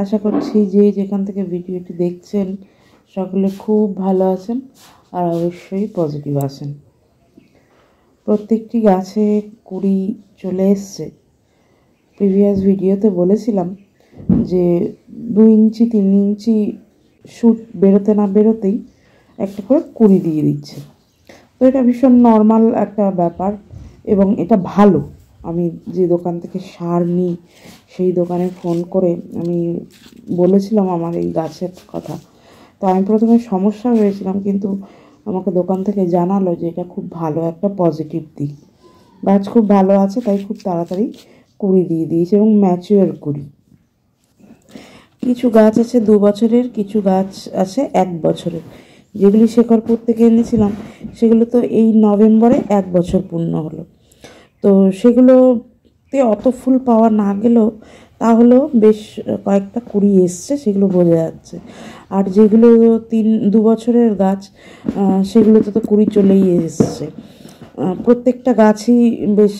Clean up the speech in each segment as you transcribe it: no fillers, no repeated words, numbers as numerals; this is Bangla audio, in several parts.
আশা করছি যে যেখান থেকে ভিডিওটি দেখছেন সকলে খুব ভালো আছেন আর অবশ্যই পজিটিভ আছেন। প্রত্যেকটি গাছে কুড়ি চলে এসছে। প্রিভিয়াস ভিডিওতে বলেছিলাম যে 2 ইঞ্চি 3 ইঞ্চি শুট বেরোতে না বেরোতেই একটা করে কুড়ি দিয়ে দিচ্ছে। তো এটা ভীষণ নর্মাল একটা ব্যাপার এবং এটা ভালো। আমি যে দোকান থেকে সার নিই সেই দোকানে ফোন করে আমি বলেছিলাম আমার এই গাছের কথা। তো আমি প্রথমে সমস্যা হয়েছিলাম, কিন্তু আমাকে দোকান থেকে জানালো যে এটা খুব ভালো একটা পজিটিভ দিক। গাছ খুব ভালো আছে, তাই খুব তাড়াতাড়ি কুড়ি দিয়ে দিয়েছে এবং ম্যাচিওর কুড়ি। কিছু গাছ আছে 2 বছরের, কিছু গাছ আছে 1 বছরের। যেগুলি শেখরপুর থেকে এনেছিলাম সেগুলো তো এই নভেম্বরে 1 বছর পূর্ণ হলো। তো সেগুলোতে অত ফুল পাওয়া না গেলেও তাহলেও বেশ কয়েকটা কুড়ি এসছে, সেগুলো বোঝা যাচ্ছে। আর যেগুলো 2 বছরের গাছ সেগুলোতে তো কুড়ি চলেই এসছে। প্রত্যেকটা গাছই বেশ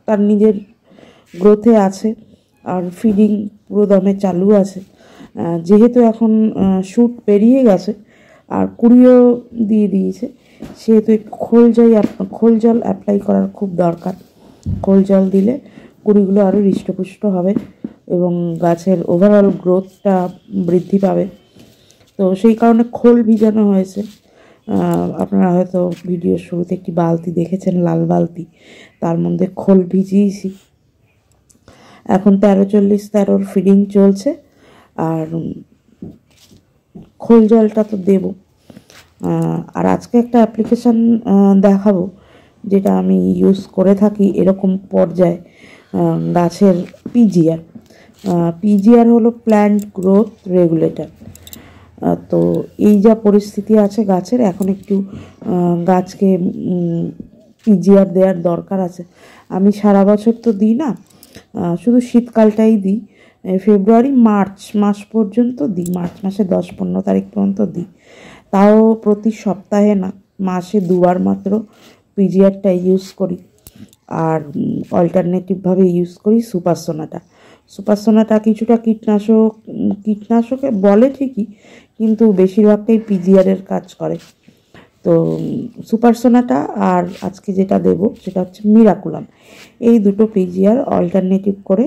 তার নিজের গ্রোথে আছে আর ফিডিং পুরো দমে চালু আছে। যেহেতু এখন শুট পেরিয়ে গেছে আর কুড়িও দিয়ে দিয়েছে, সেহেতু একটু খোল জল অ্যাপ্লাই করার খুব দরকার। খোল জল দিলে কুড়িগুলো আরও হৃষ্টপুষ্ট হবে এবং গাছের ওভারঅল গ্রোথটা বৃদ্ধি পাবে। তো সেই কারণে খোল ভিজানো হয়েছে। আপনারা হয়তো ভিডিওর শুরুতে একটি বালতি দেখেছেন, লাল বালতি, তার মধ্যে খোল ভিজিয়েছি। এখন 13:40 ফিডিং চলছে আর খোল জলটা তো দেব। আর আজকে একটা অ্যাপ্লিকেশান দেখাবো যেটা আমি ইউজ করে থাকি এরকম পর্যায়ে। গাছের পিজিআর হলো প্ল্যান্ট গ্রোথ রেগুলেটর। তো এই যা পরিস্থিতি আছে গাছের, এখন একটু গাছকে পিজিআর দেওয়ার দরকার আছে। আমি সারা বছর তো দিই না, শুধু শীতকালটাই দিই। ফেব্রুয়ারি মার্চ মাস পর্যন্ত দিই, মার্চ মাসে 10-15 তারিখ পর্যন্ত দিই। তাও প্রতি সপ্তাহে না, মাসে 2 বার মাত্র পিজিআরটা ইউজ করি। আর অল্টারনেটিভভাবে ইউজ করি সুপারসোনাটা কিছুটা কীটনাশকে বলে ঠিকই, কিন্তু বেশিরভাগটাই পিজিআরের কাজ করে। তো সুপারসোনাটা আর আজকে যেটা দেব সেটা হচ্ছে মিরাকুলাম। এই দুটো পিজিআর অল্টারনেটিভ করে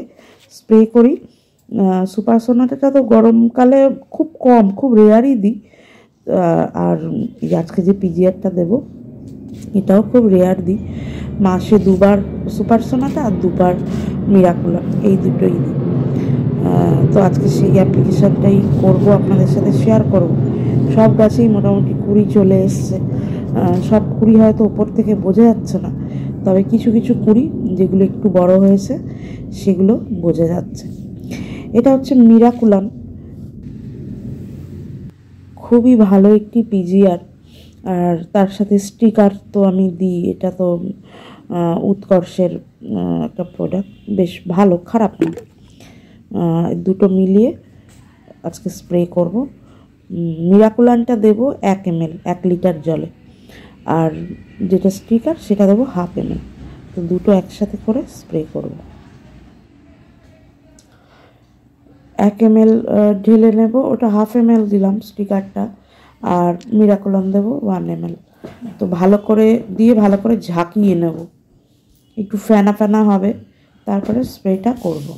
স্প্রে করি। সুপারসোনাটা তো গরমকালে খুব রেয়ারই দিই। আর আজকে যে পিজিআরটা দেব এটাও খুব রেয়ার দিই। মাসে 2 বার সুপারসোনাটা আর 2 বার মিরাকুলাম, এই দুটোই দিই। তো আজকে সেই অ্যাপ্লিকেশানটাই করব, আপনাদের সাথে শেয়ার করব। সব গাছেই মোটামুটি কুড়ি চলে এসছে। সব কুড়ি হয়তো ওপর থেকে বোঝা যাচ্ছে না, তবে কিছু কিছু কুড়ি যেগুলো একটু বড় হয়েছে সেগুলো বোঝা যাচ্ছে। এটা হচ্ছে মিরাকুলাম, খুবই ভালো একটি পিজিআর। আর তার সাথে স্টিকার তো আমি দিই। এটা তো উৎকর্ষের একটা প্রোডাক্ট, বেশ ভালো, খারাপ না। দুটো মিলিয়ে আজকে স্প্রে করব। মিরাকুলানটা দেব 1 ml 1 লিটার জলে, আর যেটা স্টিকার সেটা দেবো 1/2 ml। তো দুটো একসাথে করে স্প্রে করব। 1 ml ঢেলে নেব, ওটা 1/2 ml দিলাম স্টিকারটা, আর মিরাকুলাম দেব 1 ml। তো ভালো করে ঝাঁকিয়ে নেব, একটু ফেনা ফেনা হবে, তারপরে স্প্রেটা করব।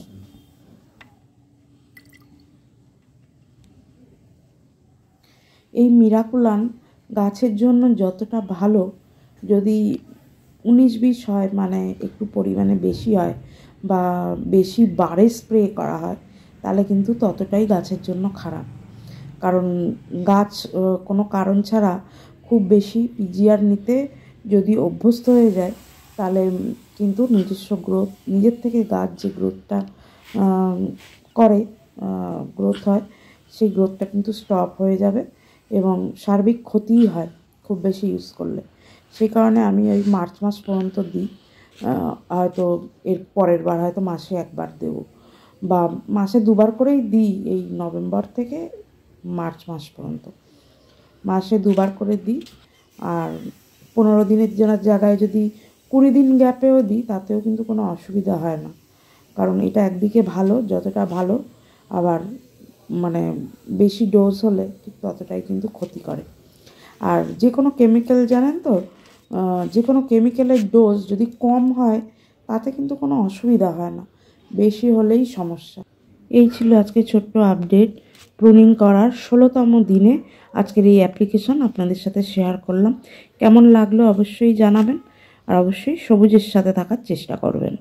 এই মিরাকুলাম গাছের জন্য যতটা ভালো, যদি 19-20 হয়, মানে একটু পরিমাণে বেশি হয় বা বেশি বারে স্প্রে করা হয়, তাহলে কিন্তু ততটাই গাছের জন্য খারাপ। কারণ গাছ কোনো কারণ ছাড়া খুব বেশি পিজিআর নিতে যদি অভ্যস্ত হয়ে যায়, তাহলে কিন্তু নিজের থেকে গাছ যে গ্রোথটা গ্রোথ হয়, সেই গ্রোথটা কিন্তু স্টপ হয়ে যাবে এবং সার্বিক ক্ষতিই হয় খুব বেশি ইউজ করলে। সেই কারণে আমি ওই মার্চ মাস পর্যন্ত দিই। হয়তো এর পরের বার হয়তো মাসে 1 বার দেবো, বা মাসে 2 বার করেই দিই। এই নভেম্বর থেকে মার্চ মাস পর্যন্ত মাসে 2 বার করে দিই। আর 15 দিনের জায়গায় যদি 20 দিন গ্যাপেও দিই, তাতেও কিন্তু কোনো অসুবিধা হয় না। কারণ এটা একদিকে ভালো, যতটা ভালো আবার মানে বেশি ডোজ হলে ঠিক ততটাই কিন্তু ক্ষতি করে। আর যে কোনো কেমিক্যাল জানেন তো, যে কোনো কেমিক্যালের ডোজ যদি কম হয় তাতে কিন্তু কোনো অসুবিধা হয় না, বেশি হলেই সমস্যা। এই ছিল আজকে ছোট্ট আপডেট, প্রুনিং করার 16তম দিনে আজকের এই অ্যাপ্লিকেশন আপনাদের সাথে শেয়ার করলাম। কেমন লাগলো অবশ্যই জানাবেন, আর অবশ্যই সবুজের সাথে থাকার চেষ্টা করবেন।